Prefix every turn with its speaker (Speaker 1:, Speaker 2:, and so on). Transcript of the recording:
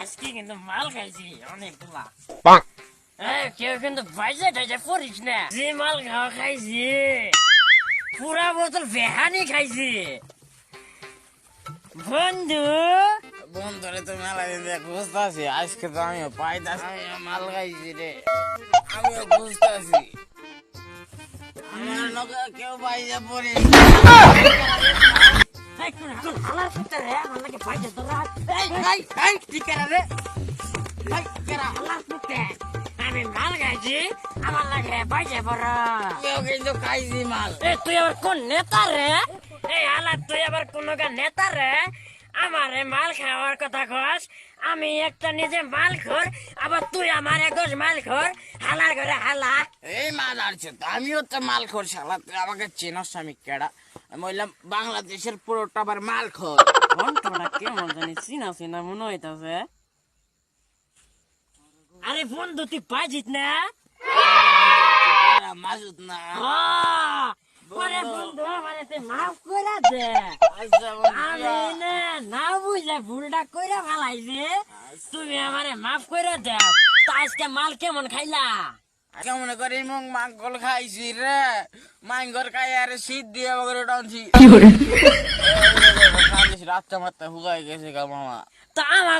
Speaker 1: আজকে কিন্তু মাল খাইছি অনেকগুলা। কেউ কিন্তু বাইজে টাইজে পড়িস না। যে মাল খাওয়া খাইছি পুরা বোতল বেহানি খাইছি বন্ধু।
Speaker 2: বন্ধুরে তো মেলা দিন দিয়ে খুঁজতেছি, আজকে তো আমিও পাইতাছি, আমিও মাল খাইছি রে, আমিও খুঁজতেছি। আমার নৌকা কেউ বাইজে পড়ে
Speaker 1: আমি মাল খাইছি, আমার লাগে বাইজে পড়।
Speaker 2: কেউ কিন্তু খাইছি মাল।
Speaker 1: তুই আবার কোন নেতা রে? এই হালাত তুই আবার কোন নেতা রে? আমারে মাল খাওয়ার কথা কস? আমি একটা নিজে মাল খোর, আবার তুই আমার একজ মাল খোর। হালার ঘরে হালা।
Speaker 2: এই মাল আসছে তো, আমিও তো মাল খোর শালা, তুই আমাকে চেনস আমি কেডা? আমি বললাম বাংলাদেশের পুরোটা আবার মাল খোর।
Speaker 1: ঘন্টাটা কেমন জানি চিনা চিনা মনে হইতাছে। আরে বন্ধু তুই পাইছিস না?
Speaker 2: মাসুদ না?
Speaker 1: ওরে বন্ধু আমারে তুই মাফ করে দে।
Speaker 2: আচ্ছা
Speaker 1: আমি না বুঝলে ভুলটা কইরা ফেলাইছি, তুমি আমারে মাফ করে দাও। তো আজকে মাল কেমন খাইলা?
Speaker 2: কেমন করে মুখ মাংকল খাইছি রে, মাংকর খাই আর শীত দিয়ে বগরে টানছি। রাতটা মাত্রা হুগাই গেছে গা মামা।
Speaker 1: তো আমার